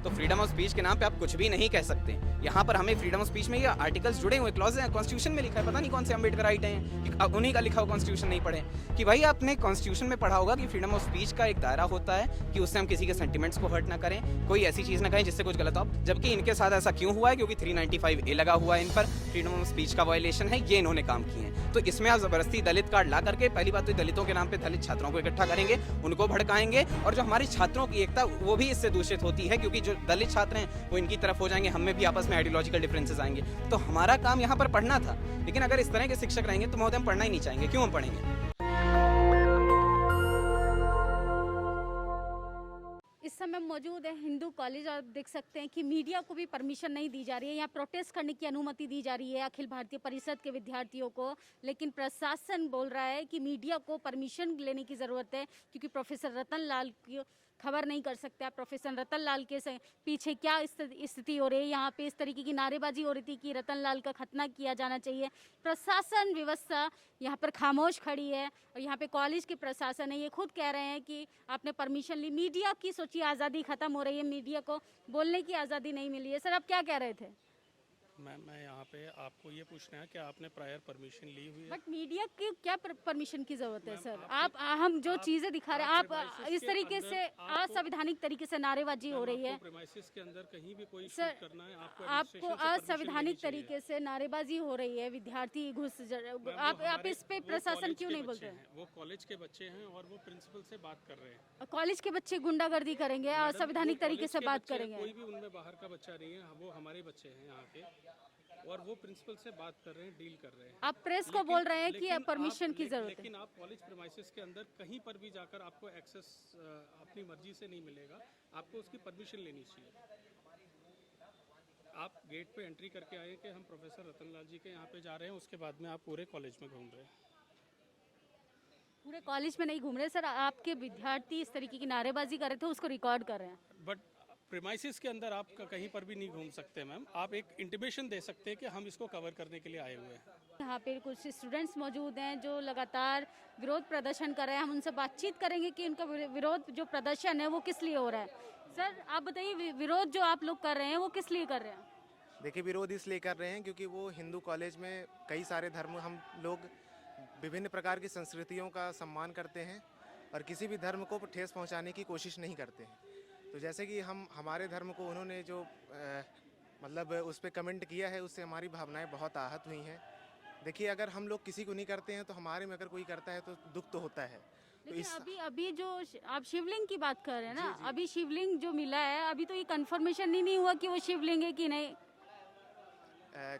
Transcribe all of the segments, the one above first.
तो freedom of speech के नाम पे आप कुछ भी नहीं कह सकते। यहाँ पर हमें फ्रीडम ऑफ स्पीच में ये आर्टिकल्स जुड़े हुए क्लॉज हैं, कॉन्स्टिट्यूशन में लिखा है, पता नहीं कौन से अम्बेडकर आइट हैं कि उन्हीं का लिखा हुआ कॉन्स्टिट्यूशन नहीं पढ़े कि भाई आपने कॉन्स्टिट्यूशन में पढ़ा होगा कि फ्रीडम ऑफ स्पीच का एक दायरा होता है कि उससे हम किसी के सेंटिमेंट्स को हर्ट ना करें, कोई ऐसी चीज़ ना कहें जिससे कुछ गलत हो। जबकि इनके साथ ऐसा क्यों हुआ है? क्योंकि 395A लगा हुआ है इन पर, फ्रीडम ऑफ स्पीच का वायलेशन है, ये इन्होंने काम किए हैं। तो इसमें आप जबरदस्ती दलित कार्ड ला करके पहली बात तो दलितों के नाम पे दलित छात्रों को इकट्ठा करेंगे, उनको भड़काएंगे, और जो हमारी छात्रों की एकता वो भी इससे दूषित होती है, क्योंकि जो दलित छात्र हैं वो इनकी तरफ हो जाएंगे, हम में भी आपस में आइडियोलॉजिकल डिफरेंसेस आएंगे। तो हमारा काम यहाँ पर पढ़ना था, लेकिन अगर इस तरह के शिक्षक रहेंगे तो महोदय हम पढ़ना ही नहीं चाहेंगे। क्यों हम पढ़ेंगे? इस समय मौजूद है हिंदू कॉलेज और देख सकते हैं कि मीडिया को भी परमिशन नहीं दी जा रही है। यहाँ प्रोटेस्ट करने की अनुमति दी जा रही है अखिल भारतीय परिषद के विद्यार्थियों को, लेकिन प्रशासन बोल रहा है कि मीडिया को परमिशन लेने की ज़रूरत है, क्योंकि प्रोफेसर रतन लाल की खबर नहीं कर सकते। प्रोफेसर रतन लाल के पीछे क्या स्थिति हो रही है? यहाँ पे इस तरीके की नारेबाजी हो रही थी कि रतन लाल का खतना किया जाना चाहिए। प्रशासन व्यवस्था यहाँ पर खामोश खड़ी है, और यहाँ पे कॉलेज के प्रशासन है, ये खुद कह रहे हैं कि आपने परमिशन ली। मीडिया की सोचिए आज़ादी खत्म हो रही है, मीडिया को बोलने की आज़ादी नहीं मिली है। सर आप क्या कह रहे थे? मैं यहाँ पे आपको ये पूछना है कि आपने प्रायर परमिशन ली हुई है? बट मीडिया की क्या परमिशन की जरूरत है सर? आप हम जो चीजें दिखा रहे हैं, आप इस तरीके से असंवैधानिक तरीके से नारेबाजी हो रही है प्रेमाइसिस के अंदर कहीं भी कोई सर। शूट करना है आपको असंवैधानिक तरीके से नारेबाजी हो रही है, विद्यार्थी आप इस पे प्रशासन क्यों नहीं बोलते हैं? वो कॉलेज के बच्चे हैं और वो प्रिंसिपल से बात कर रहे हैं। कॉलेज के बच्चे गुंडागर्दी करेंगे, असंवैधानिक तरीके से बात करेंगे? कोई भी उनमें बाहर का बच्चा नहीं है, वो हमारे बच्चे हैं यहाँ के, और वो प्रिंसिपल से बात कर रहे हैं, डील कर रहे हैं। आप प्रेस को बोल रहे हैं कि परमिशन की जरूरत है, लेकिन आप कॉलेज प्रीमाइसेस के अंदर कहीं पर भी जाकर आपको एक्सेस अपनी मर्जी से नहीं मिलेगा, आपको उसकी परमिशन लेनी चाहिए। आप गेट पे एंट्री करके आए कि हम प्रोफेसर रतन लाल जी के यहाँ पे जा रहे हैं, उसके बाद में आप पूरे कॉलेज में घूम रहे हैं। पूरे कॉलेज में नहीं घूम रहे सर, आपके विद्यार्थी इस तरीके की नारेबाजी कर रहे थे, उसको रिकॉर्ड कर रहे हैं। बट प्रीमाइसिस के अंदर आप कहीं पर भी नहीं घूम सकते मैम। आप एक इंटीमेशन दे सकते हैं कि हम इसको कवर करने के लिए आए हुए हैं। यहाँ पे कुछ स्टूडेंट्स मौजूद हैं जो लगातार विरोध प्रदर्शन कर रहे हैं। हम उनसे बातचीत करेंगे कि उनका विरोध जो प्रदर्शन है वो किस लिए हो रहा है। सर आप बताइए, विरोध जो आप लोग कर रहे हैं वो किस लिए कर रहे हैं? देखिए, विरोध इसलिए कर रहे हैं क्योंकि वो हिंदू कॉलेज में कई सारे धर्म, हम लोग विभिन्न प्रकार की संस्कृतियों का सम्मान करते हैं और किसी भी धर्म को ठेस पहुंचाने की कोशिश नहीं करते हैं। तो जैसे कि हमारे धर्म को उन्होंने जो मतलब उस पर कमेंट किया है, उससे हमारी भावनाएं बहुत आहत हुई हैं। देखिए, अगर हम लोग किसी को नहीं करते हैं तो हमारे में अगर कोई करता है तो दुख तो होता है। तो लेकिन अभी जो आप शिवलिंग की बात कर रहे हैं ना, अभी शिवलिंग जो मिला है, अभी तो ये कंफर्मेशन ही नहीं हुआ कि वो शिवलिंग है कि नहीं।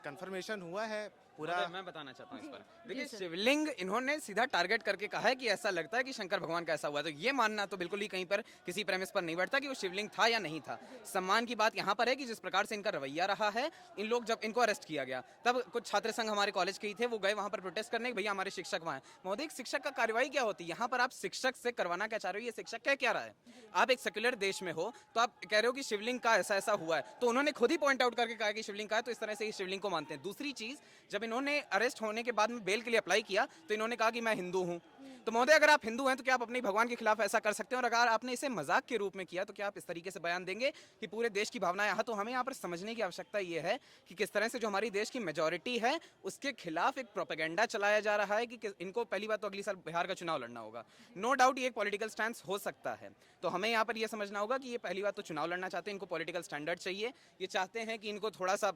कंफर्मेशन हुआ है पूरा। मैं बताना चाहता हूँ इस पर। देखिए, शिवलिंग इन्होंने सीधा टारगेट करके कहा है कि ऐसा लगता है कि शंकर भगवान का ऐसा हुआ, तो ये मानना तो बिल्कुल ही कहीं पर किसी प्रेमिस पर नहीं बैठता कि वो शिवलिंग था या नहीं था। सम्मान की बात यहाँ पर है कि जिस प्रकार से इनका रवैया रहा है, इन लोग जब इनको अरेस्ट किया गया तब कुछ छात्र संघ हमारे कॉलेज के ही थे, वो गए वहाँ पर प्रोटेस्ट करने, भैया हमारे शिक्षक वहाँ हैं। महोदय, एक शिक्षक का कार्रवाई क्या होती है? यहाँ पर आप शिक्षक से करवाना क्या चाह रहे हो? ये शिक्षक कह क्या रहा है? आप एक सेक्युलर देश में हो तो आप कह रहे हो कि शिवलिंग का ऐसा ऐसा हुआ है, तो उन्होंने खुद ही पॉइंट आउट करके कहा कि शिवलिंग का है, तो इस तरह से शिवलिंग को मानते हैं। दूसरी चीज, जब इन्होंने अरेस्ट होने के बाद में बेल के लिए अप्लाई किया तो इन्होंने कहा कि मैं हिंदू हूं। तो महोदय, अगर आप हिंदू हैं तो क्या आप अपने भगवान के खिलाफ ऐसा कर सकते हैं? और अगर आपने इसे मजाक के रूप में किया तो क्या आप इस तरीके से बयान देंगे कि पूरे देश की भावनाएं यहाँ? तो हमें यहाँ पर समझने की आवश्यकता ये है कि किस तरह से जो हमारी देश की मेजॉरिटी है उसके खिलाफ एक प्रोपेगेंडा चलाया जा रहा है कि इनको पहली बात तो अगली साल बिहार का चुनाव लड़ना होगा। नो डाउट ये एक पॉलिटिकल स्टैंड हो सकता है, तो हमें यहाँ पर यह समझना होगा कि ये पहली बात तो चुनाव लड़ना चाहते हैं, इनको पॉलिटिकल स्टैंडर्ड चाहिए, ये चाहते हैं कि इनको थोड़ा सा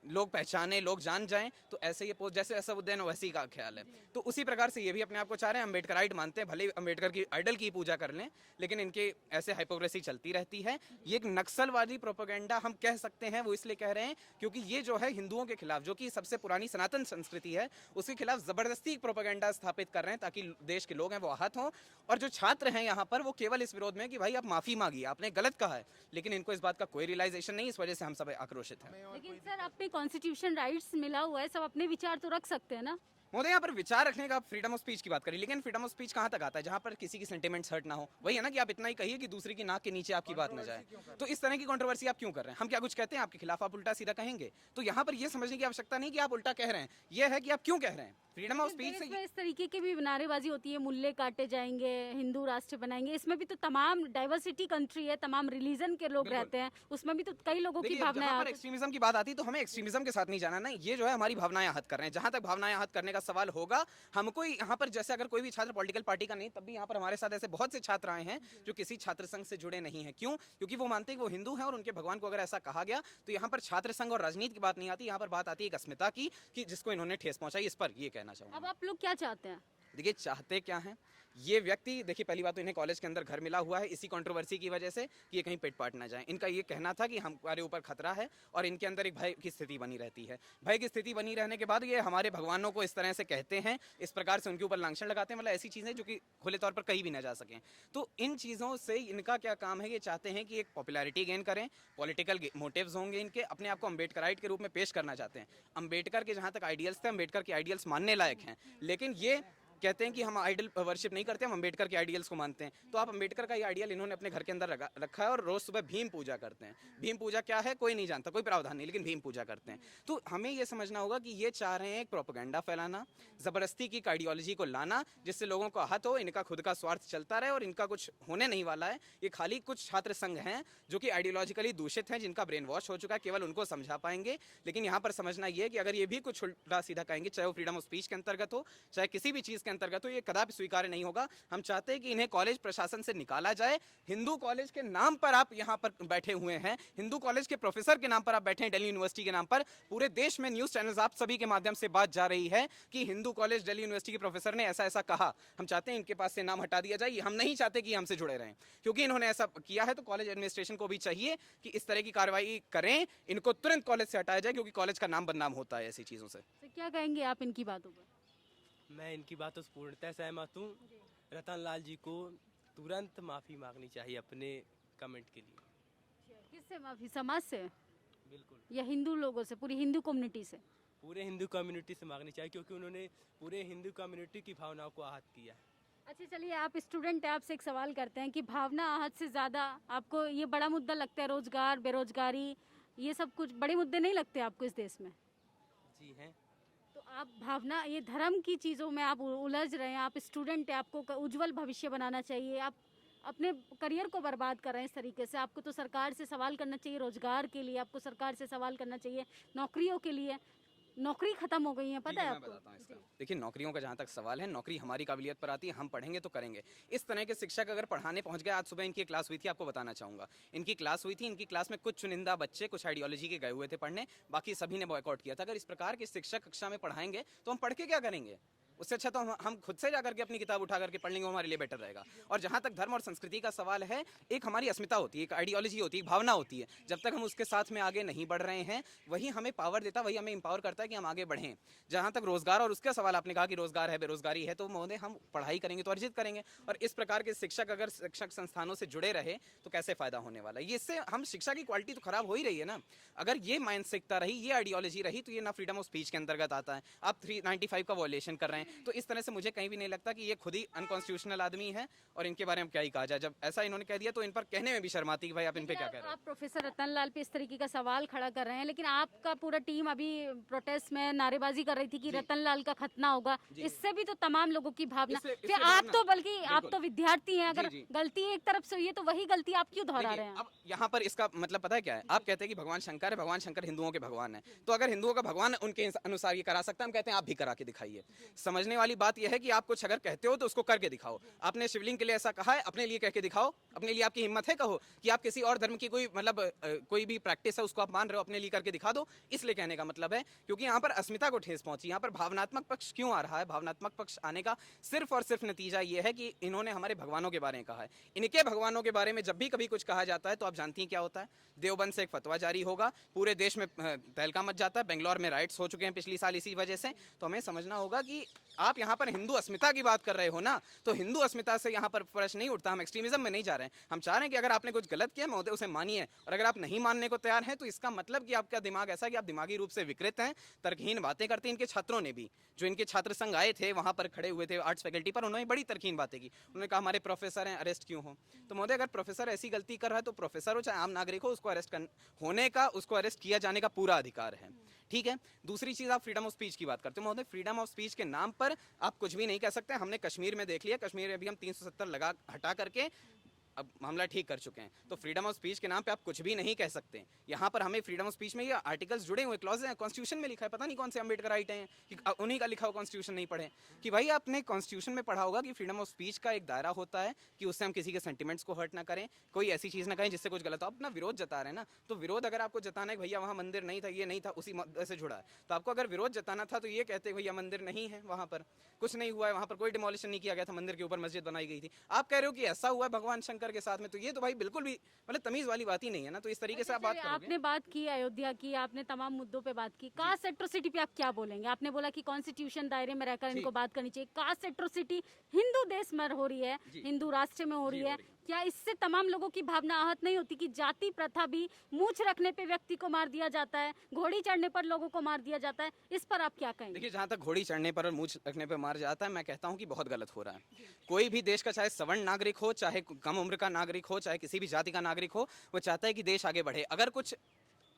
लोग पहचाने, लोग जान जाएं, तो ऐसे ये पोस्ट जैसे असदुद्दीन वैसी का ख्याल है, तो उसी प्रकार से ये भी अपने आप को चाह रहे हैं अम्बेडकराइट मानते हैं, भले अम्बेडकर की आइडल की पूजा कर लें, लेकिन इनके ऐसे हाइपोक्रेसी चलती रहती है। ये एक नक्सलवादी प्रोपेगेंडा हम कह सकते हैं, वो इसलिए कह रहे हैं क्योंकि ये जो है हिंदुओं के खिलाफ, जो कि सबसे पुरानी सनातन संस्कृति है, उसके खिलाफ जबरदस्ती प्रोपेगेंडा स्थापित कर रहे हैं ताकि देश के लोग हैं वो आहत हों। और जो छात्र हैं यहाँ पर वो केवल इस विरोध में कि भाई आप माफी मांगिए, आपने गलत कहा है, लेकिन इनको इस बात का कोई रियलाइजेशन नहीं, इस वजह से हम सब आक्रोशित हैं। लेकिन सर अपने कॉन्स्टिट्यूशन राइट्स मिला हुआ है, सब अपने विचार तो रख सकते हैं ना? महोदय यहाँ पर विचार रखने का आप फ्रीडम ऑफ स्पीच की बात करें, लेकिन फ्रीडम ऑफ स्पीच कहाँ तक आता है जहाँ पर किसी की सेंटिमेंट्स हर्ट ना हो। वही है ना कि आप इतना ही कहिए कि दूसरे की नाक के नीचे आपकी बात ना जाए। तो इस तरह की कंट्रोवर्सी आप क्यों कर रहे हैं? हम क्या कुछ कहते हैं आपके खिलाफ, आप उल्टा सीधा कहेंगे? तो यहाँ पर ये समझने की आवश्यकता नहीं कि आप उल्टा कह रहे हैं, यह है कि आप क्यों कह रहे हैं। फ्रीडम ऑफ स्पीच देश से में इस तरीके की भी नारेबाजी होती है, मुल्ले काटे जाएंगे, हिंदू राष्ट्र बनाएंगे, इसमें भी तो तमाम डाइवर्सिटी कंट्री है, तमाम रिलीजन के लोग रहते हैं, उसमें भी तो कई लोगों की देखिए, भावनाएं जहाँ पर एक्सट्रीमिज्म की बात आती है तो हमें एक्सट्रीमिज्म के साथ नहीं जाना ना। ये जो है हमारी भावनाएं आहत कर रहे हैं। जहाँ तक भावनाएं आहत करने का सवाल होगा, हमको यहाँ पर जैसे अगर कोई भी छात्र पॉलिटिकल पार्टी का नहीं, तब भी यहाँ पर हमारे साथ ऐसे बहुत से छात्र आए हैं जो किसी छात्र संघ से जुड़े नहीं हैं। क्यों? क्योंकि वो मानते हैं कि वो हिंदू हैं और उनके भगवान को अगर ऐसा कहा गया तो यहाँ पर छात्र संघ और राजनीति की बात नहीं आती, यहाँ पर बात आती है एक अस्मिता की, कि जिसको इन्होंने ठेस पहुंचाई। इस पर ये कहना चाहूँगा। अब आप लोग क्या चाहते हैं? देखिए, चाहते क्या हैं ये व्यक्ति, देखिए पहली बात तो इन्हें कॉलेज के अंदर घर मिला हुआ है इसी कंट्रोवर्सी की वजह से कि ये कहीं पेट पाट ना जाए। इनका ये कहना था कि हमारे ऊपर खतरा है और इनके अंदर एक भय की स्थिति बनी रहती है। भय की स्थिति बनी रहने के बाद ये हमारे भगवानों को इस तरह से कहते हैं, इस प्रकार से उनके ऊपर लांछन लगाते हैं, मतलब ऐसी चीज़ें जो कि खुले तौर पर कहीं भी ना जा सकें। तो इन चीज़ों से इनका क्या काम है, ये चाहते हैं कि एक पॉपुलैरिटी गेन करें, पॉलिटिकल मोटिव्स होंगे इनके, अपने आप को अम्बेडकराइट के रूप में पेश करना चाहते हैं। अम्बेडकर के जहाँ तक आइडियल्स थे, अम्बेडकर के आइडियल्स मानने लायक हैं, लेकिन ये कहते हैं कि हम आइडल वर्शिप नहीं करते, हम अम्बेडकर के आइडियल्स को मानते हैं। तो आप अम्बेडकर का ये आइडियल इन्होंने अपने घर के अंदर रखा है और रोज सुबह भीम पूजा करते हैं। भीम पूजा क्या है कोई नहीं जानता, कोई प्रावधान नहीं, लेकिन भीम पूजा करते हैं। तो हमें ये समझना होगा कि ये चाह रहे हैं एक प्रोपेगेंडा फैलाना, जबरदस्ती की आइडियोलॉजी को लाना, जिससे लोगों को आहत हो, इनका खुद का स्वार्थ चलता रहे और इनका कुछ होने नहीं वाला है। ये खाली कुछ छात्र संघ हैं जो कि आइडियोलॉजिकली दूषित हैं, जिनका ब्रेन वॉश हो चुका है, केवल उनको समझा पाएंगे। लेकिन यहाँ पर समझना ये है कि अगर ये भी कुछ उल्टा सीधा कहेंगे, चाहे वो फ्रीडम ऑफ स्पीच के अंतर्गत हो, चाहे किसी भी चीज़ के अंतर्गत हो, ये कदापि स्वीकार्य नहीं होगा। हम चाहते हैं कि इन्हें कॉलेज प्रशासन से निकाला जाए। हिंदू कॉलेज के नाम पर आप यहाँ पर बैठे हुए हैं, हिंदू कॉलेज के प्रोफेसर के नाम पर आप बैठे हैं, दिल्ली यूनिवर्सिटी के नाम पर। पूरे देश में न्यूज़ चैनल्स आप सभी के माध्यम से बात जा रही है कि हिंदू कॉलेज दिल्ली यूनिवर्सिटी के प्रोफेसर ने ऐसा ऐसा कहा। हम चाहते हैं इनके पास से नाम हटा दिया जाए। हम नहीं चाहते कि हमसे जुड़े रहें, क्योंकि इन्होंने ऐसा किया है। तो कॉलेज एडमिनिस्ट्रेशन को भी चाहिए कि इस तरह की कार्रवाई करें, इनको तुरंत कॉलेज से हटाया जाए, क्योंकि कॉलेज का नाम बदनाम होता है ऐसी चीज़ों से। तो क्या कहेंगे आप इनकी बातों पर? मैं इनकी बातों से पूर्णतः सहमत हूँ। रतन लाल जी को तुरंत माफ़ी मांगनी चाहिए अपने कमेंट के लिए। किससे माफी? समाज से बिल्कुल, या हिंदू लोगों से, पूरी हिंदू कम्युनिटी से? पूरे हिंदू कम्युनिटी से मांगनी चाहिए, क्योंकि उन्होंने पूरे हिंदू कम्युनिटी की भावनाओं को आहत किया है। अच्छा चलिए, आप स्टूडेंट हैं, आपसे एक सवाल करते हैं कि भावना आहत से ज़्यादा आपको ये बड़ा मुद्दा लगता है, रोजगार, बेरोजगारी, ये सब कुछ बड़े मुद्दे नहीं लगते आपको इस देश में? जी हैं। तो आप भावना, ये धर्म की चीज़ों में आप उलझ रहे हैं, आप स्टूडेंट हैं, आपको उज्जवल भविष्य बनाना चाहिए, आप अपने करियर को बर्बाद कर रहे हैं इस तरीके से। आपको तो सरकार से सवाल करना चाहिए रोजगार के लिए, आपको सरकार से सवाल करना चाहिए नौकरियों के लिए। नौकरी खत्म हो गई है, पता है मैं आपको? बताता हूं इसका। देखिए, नौकरियों का जहाँ तक सवाल है, नौकरी हमारी काबिलियत पर आती है, हम पढ़ेंगे तो करेंगे। इस तरह के शिक्षक अगर पढ़ाने पहुंच गए, आज सुबह इनकी क्लास हुई थी, आपको बताना चाहूँगा। इनकी क्लास हुई थी, इनकी क्लास में कुछ चुनिंदा बच्चे कुछ आइडियोलॉजी के गए हुए थे पढ़ने, बाकी सभी ने बॉयकॉट किया था। अगर इस प्रकार के शिक्षक कक्षा में पढ़ाएंगे तो हम पढ़ के क्या करेंगे? उससे अच्छा तो हम खुद से जाकर के अपनी किताब उठा करके पढ़ लेंगे, वो हमारे लिए बेटर रहेगा। और जहाँ तक धर्म और संस्कृति का सवाल है, एक हमारी अस्मिता होती है, एक आइडियोलॉजी होती है, भावना होती है। जब तक हम उसके साथ में आगे नहीं बढ़ रहे हैं, वही हमें पावर देता, वही हमें इंपावर करता है कि हम आगे बढ़ें। जहाँ तक रोजगार और उसका सवाल आपने कहा कि रोजगार है, बेरोजगारी है, तो महोदय हम पढ़ाई करेंगे तो अर्जित करेंगे। और इस प्रकार के शिक्षक अगर शिक्षक संस्थानों से जुड़े रहे तो कैसे फायदा होने वाला है? ये इससे हम शिक्षा की क्वालिटी तो खराब हो ही रही है ना। अगर ये मानसिकता रही, ये आइडियोलॉजी रही, तो ये ना फ्रीडम ऑफ स्पीच के अंतर्गत आता है। आप 395 का वॉयलेशन कर रहे हैं। तो इस तरह से मुझे कहीं भी नहीं लगता कि ये खुद ही अनकॉन्स्टिट्यूशनल आदमी है और इनके बारे में क्या ही कहा जाए। जब ऐसा इन्होंने कह दिया तो इन पर कहने में भी शर्म आती है कि भाई आप इन पे क्या कह रहे हैं। आप प्रोफेसर रतन लाल पे इस तरीके का सवाल खड़ा कर रहे हैं, लेकिन आपका पूरा टीम अभी प्रोटेस्ट में नारेबाजी कर रही थी कि रतन लाल का खतना होगा। इससे भी तो तमाम लोगों की भावना, फिर आप तो बल्कि आप तो विद्यार्थी हैं, अगर गलती एक तरफ से हुई है तो वही गलती आप क्यों दोहरा रहे हैं? अब यहाँ पर इसका मतलब पता है क्या है? आप कहते हैं कि भगवान शंकर है, भगवान शंकर हिंदुओं के भगवान है, तो अगर हिंदुओं का भगवान उनके अनुसार ये करा सकता है, हम कहते हैं आप भी करा के दिखाइए। समझने वाली बात यह है कि आप कुछ अगर कहते हो तो उसको करके दिखाओ। आपने शिवलिंग के लिए ऐसा कहा है, अपने लिए कह के दिखाओ। अपने लिए आपकी हिम्मत है, कहो कि आप किसी और धर्म की कोई मतलब कोई भी प्रैक्टिस है उसको आप मान रहे हो, अपने लिए करके दिखा दो। इसलिए कहने का मतलब है क्योंकि यहाँ पर अस्मिता को ठेस पहुंची। यहाँ पर भावनात्मक पक्ष क्यों आ रहा है? भावनात्मक पक्ष आने का सिर्फ और सिर्फ नतीजा ये है कि इन्होंने हमारे भगवानों के बारे में कहा है। इनके भगवानों के बारे में जब भी कभी कुछ कहा जाता है तो आप जानती हैं क्या होता है? देवबंद से एक फतवा जारी होगा, पूरे देश में तहलका मच जाता है। बेंगलोर में राइट्स हो चुके हैं पिछली साल इसी वजह से। तो हमें समझना होगा कि आप यहाँ पर हिंदू अस्मिता की बात कर रहे हो ना, तो हिंदू अस्मिता से यहाँ पर प्रश्न नहीं उठता। हम एक्सट्रीमिज्म में नहीं जा रहे हैं। हम चाह रहे हैं कि अगर आपने कुछ गलत किया महोदय उसे मानिए, और अगर आप नहीं मानने को तैयार हैं तो इसका मतलब कि आपका दिमाग ऐसा है कि आप दिमागी रूप से विकृत हैं, तर्कहीन बातें करते हैं। इनके छात्रों ने भी, जो इनके छात्र संघ आए थे वहाँ पर खड़े हुए थे आर्ट्स फैकल्टी पर, उन्होंने बड़ी तर्कहीन बातें की। उन्होंने कहा हमारे प्रोफेसर हैं, अरेस्ट क्यों हो। तो महोदय अगर प्रोफेसर ऐसी गलती कर रहा है तो प्रोफेसर हो चाहे आम नागरिक हो, उसको अरेस्ट होने का, उसको अरेस्ट किया जाने का पूरा अधिकार है। ठीक है। दूसरी चीज, आप फ्रीडम ऑफ स्पीच की बात करते हो महोदय, फ्रीडम ऑफ स्पीच के नाम पर आप कुछ भी नहीं कह सकते। हमने कश्मीर में देख लिया, कश्मीर में भी हम 370 लगा हटा करके अब मामला ठीक कर चुके हैं। तो फ्रीडम ऑफ स्पीच के नाम पे आप कुछ भी नहीं कह सकते। यहाँ पर हमें फ्रीडम ऑफ स्पीच में ये आर्टिकल्स जुड़े हुए, क्लॉज हैं, कॉन्स्टिट्यूशन में लिखा है। पता नहीं कौन से अम्बेडकर आइट हैं कि उन्हीं का लिखा हुआ कॉन्स्टिट्यूशन नहीं पढ़े। कि भाई आपने कॉन्स्टिट्यूशन में पढ़ा होगा कि फ्रीडम ऑफ स्पीच का एक दायरा होता है कि उससे हम किसी के सेंटिमेंट्स को हर्ट ना करें, कोई ऐसी चीज़ ना करें जिससे कुछ गलत हो। आप अपना विरोध जता रहे हैं ना, तो विरोध अगर आपको जताना है भैया वहाँ मंदिर नहीं था, ये नहीं था, उसी मुद्दे से जुड़ा है, तो आपको अगर विरोध जताना था तो ये कहते भैया मंदिर नहीं है, वहाँ पर कुछ नहीं हुआ है, वहाँ पर कोई डिमोलिशन नहीं किया गया था, मंदिर के ऊपर मस्जिद बनाई गई थी। आप कह रहे हो कि ऐसा हुआ है भगवान शंकर के साथ में, तो ये तो भाई बिल्कुल भी मतलब तमीज वाली बात ही नहीं है ना। तो इस तरीके से आप बात करोगे। आपने बात की अयोध्या की, आपने तमाम मुद्दों पे बात की। कास्ट एट्रोसिटी पे आप क्या बोलेंगे? आपने बोला कि कॉन्स्टिट्यूशन दायरे में रहकर इनको बात करनी चाहिए। कास्ट एट्रोसिटी हिंदू देश में हो रही है, हिंदू राष्ट्र में हो रही है, क्या इससे तमाम लोगों की भावना आहत नहीं होती कि जाति प्रथा भी, मूछ रखने पे व्यक्ति को मार दिया जाता है, घोड़ी चढ़ने पर लोगों को मार दिया जाता है, इस पर आप क्या कहेंगे? देखिए, जहाँ तक घोड़ी चढ़ने पर और मूछ रखने पर मार जाता है, मैं कहता हूँ कि बहुत गलत हो रहा है। कोई भी देश का, चाहे सवर्ण नागरिक हो, चाहे कम उम्र का नागरिक हो, चाहे किसी भी जाति का नागरिक हो, वो चाहता है कि देश आगे बढ़े। अगर कुछ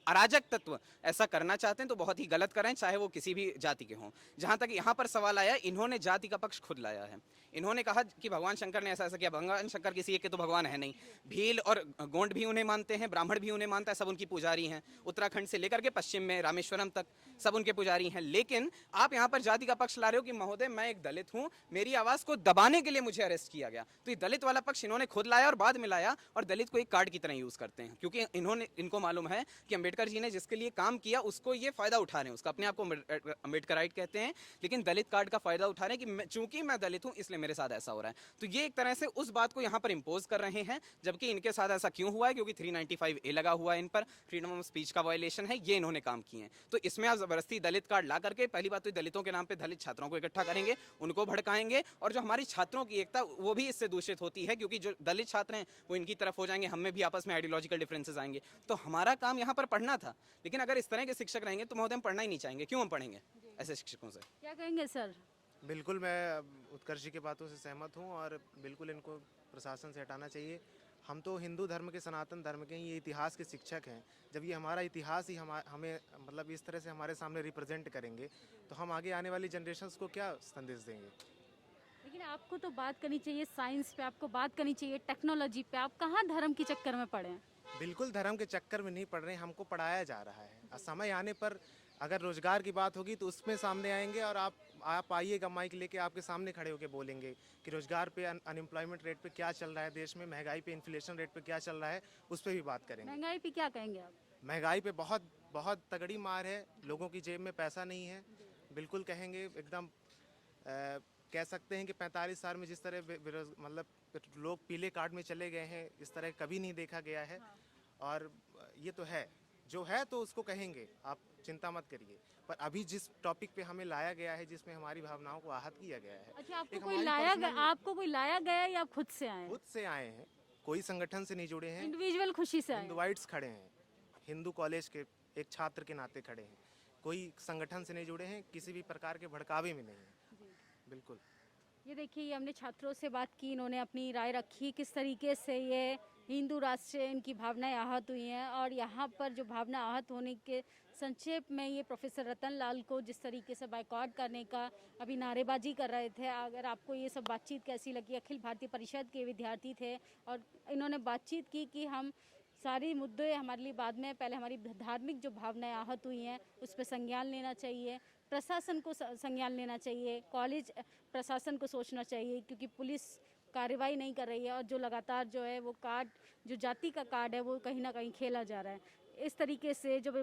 अराजक तत्व ऐसा करना चाहते हैं तो बहुत ही गलत करें, चाहे वो किसी भी जाति के हों। जहाँ तक यहाँ पर सवाल आया, इन्होंने जाति का पक्ष खुद लाया है। इन्होंने कहा कि भगवान शंकर ने ऐसा ऐसा किया। भगवान शंकर किसी एक के तो भगवान है नहीं। भील और गोंड भी उन्हें मानते हैं, ब्राह्मण भी उन्हें मानता है, सब उनकी पुजारी हैं। उत्तराखंड से लेकर के पश्चिम में रामेश्वरम तक सब उनके पुजारी हैं। लेकिन आप यहाँ पर जाति का पक्ष ला रहे हो कि महोदय मैं एक दलित हूँ, मेरी आवाज़ को दबाने के लिए मुझे अरेस्ट किया गया। तो ये दलित वाला पक्ष इन्होंने खुद लाया और बाद में लाया, और दलित को एक कार्ड की तरह यूज़ करते हैं, क्योंकि इनको मालूम है कि अम्बेडकर जी ने जिसके लिए काम किया उसको ये फायदा उठा रहे हैं उसका। अपने आप को अम्बेडकराइट कहते हैं, लेकिन दलित कार्ड का फायदा उठा रहे हैं कि चूंकि मैं दलित हूं इसलिए मेरे साथ ऐसा हो रहा है। तो ये एक तरह से उस बात को यहाँ पर इम्पोज कर रहे हैं, जबकि इनके साथ ऐसा क्यों हुआ है? क्योंकि 395A लगा हुआ है इन पर, फ्रीडम ऑफ स्पीच का वायलेशन है, ये इन्होंने काम किए हैं। तो इसमें आप जबरदस्ती दलित कार्ड ला करके, पहली बात तो दलितों के नाम पे दलित छात्रों को इकट्ठा करेंगे, उनको भड़काएंगे, और जो हमारी छात्रों की एकता वो भी इससे दूषित होती है, क्योंकि जो दलित छात्र हैं वो इनकी तरफ हो जाएंगे, हमें भी आपस में आइडियोलॉजिकल डिफरेंसेस आएंगे। तो हमारा काम यहाँ पर पढ़ना था, लेकिन अगर इस तरह के शिक्षक रहेंगे तो महोदय हम पढ़ना ही नहीं चाहेंगे। क्यों हम पढ़ेंगे ऐसे शिक्षकों से? क्या कहेंगे सर? बिल्कुल, मैं उत्कर्ष जी की बातों से सहमत हूँ, और बिल्कुल इनको प्रशासन से हटाना चाहिए। हम तो हिंदू धर्म के, सनातन धर्म के, ये इतिहास के शिक्षक हैं। जब ये हमारा इतिहास ही हमें मतलब इस तरह से हमारे सामने रिप्रेजेंट करेंगे, तो हम आगे आने वाली जनरेशन्स को क्या संदेश देंगे? लेकिन आपको तो बात करनी चाहिए साइंस पे, आपको बात करनी चाहिए टेक्नोलॉजी पे। आप कहाँ धर्म के चक्कर में पड़े हैं? बिल्कुल धर्म के चक्कर में नहीं पड़ रहे हैं, हमको पढ़ाया जा रहा है। और समय आने पर अगर रोजगार की बात होगी तो उसमें सामने आएंगे, और आप आइएगा माइक लेके, आपके सामने खड़े होकर बोलेंगे कि रोजगार पे, अनएम्प्लॉयमेंट रेट पे क्या चल रहा है देश में, महंगाई पे, इन्फ्लेशन रेट पे क्या चल रहा है, उस पर भी बात करेंगे। महंगाई पे क्या कहेंगे आप? महंगाई पे बहुत बहुत तगड़ी मार है, लोगों की जेब में पैसा नहीं है। बिल्कुल कहेंगे एकदम, कह सकते हैं कि 45 साल में जिस तरह मतलब लोग पीले कार्ड में चले गए हैं, इस तरह कभी नहीं देखा गया है। और ये तो है, जो है तो उसको कहेंगे, आप चिंता मत करिए। पर अभी जिस टॉपिक पे हमें लाया गया है, जिसमें हमारी भावनाओं को आहत किया गया है। अच्छा, आपको एक कोई हमारी लाया personal- आपको कोई लाया गया है या आप खुद से आए हैं? खुद से आए हैं, कोई संगठन से नहीं जुड़े हैं। इंडिविजुअल खुशी से आए हैं? हिंदुवाइट्स खड़े हैं, हिंदू कॉलेज के एक छात्र के नाते खड़े हैं, कोई संगठन से नहीं जुड़े हैं, किसी भी प्रकार के भड़कावे में नहीं है। बिल्कुल। ये देखिए, ये हमने छात्रों से बात की, इन्होंने अपनी राय रखी किस तरीके से ये हिंदू राष्ट्र से इनकी भावनाएं आहत हुई हैं। और यहाँ पर जो भावना आहत होने के संक्षेप में, ये प्रोफेसर रतन लाल को जिस तरीके से बाइकआउट करने का अभी नारेबाजी कर रहे थे। अगर आपको ये सब बातचीत कैसी लगी? अखिल भारतीय परिषद के विद्यार्थी थे और इन्होंने बातचीत की कि हम सारी मुद्दे हमारे लिए बाद में, पहले हमारी धार्मिक जो भावनाएं आहत हुई हैं उस पर संज्ञान लेना चाहिए, प्रशासन को संज्ञान लेना चाहिए, कॉलेज प्रशासन को सोचना चाहिए, क्योंकि पुलिस कार्रवाई नहीं कर रही है, और जो लगातार जो है वो कार्ड, जो जाति का कार्ड है, वो कहीं ना कहीं खेला जा रहा है। इस तरीके से जब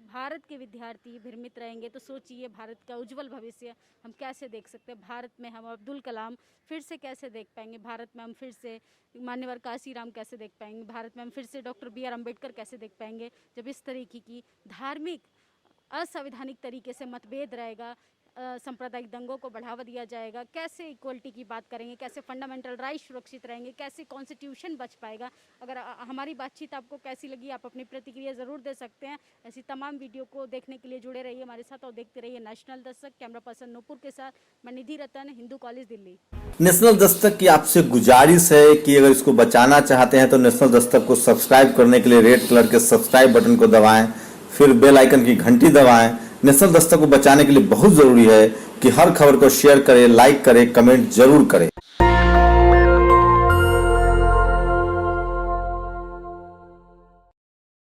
भारत के विद्यार्थी भ्रमित रहेंगे तो सोचिए भारत का उज्जवल भविष्य हम कैसे देख सकते हैं। भारत में हम अब्दुल कलाम फिर से कैसे देख पाएंगे? भारत में हम फिर से मान्यवर काशीराम कैसे देख पाएंगे? भारत में हम फिर से डॉक्टर BR अम्बेडकर कैसे देख पाएंगे? जब इस तरीके की धार्मिक असंवैधानिक तरीके से मतभेद रहेगा, सांप्रदायिक दंगों को बढ़ावा दिया जाएगा, कैसे इक्वलिटी की बात करेंगे, कैसे फंडामेंटल राइट सुरक्षित रहेंगे, कैसे कॉन्स्टिट्यूशन बच पाएगा। अगर हमारी बातचीत आपको कैसी लगी, आप अपनी प्रतिक्रिया ज़रूर दे सकते हैं। ऐसी तमाम वीडियो को देखने के लिए जुड़े रहिए हमारे साथ और देखते रहिए national Dastak. Camera person Nupur के साथ मैं निधि रतन, हिंदू कॉलेज, दिल्ली। नेशनल दस्तक की आपसे गुजारिश है कि अगर इसको बचाना चाहते हैं तो नेशनल दस्तक को सब्सक्राइब करने के लिए रेड कलर के सब्सक्राइब बटन को दबाएं, फिर बेल आइकन की घंटी दबाएं। नेशनल दस्तक को बचाने के लिए बहुत जरूरी है कि हर खबर को शेयर करें, लाइक करें, कमेंट जरूर करें।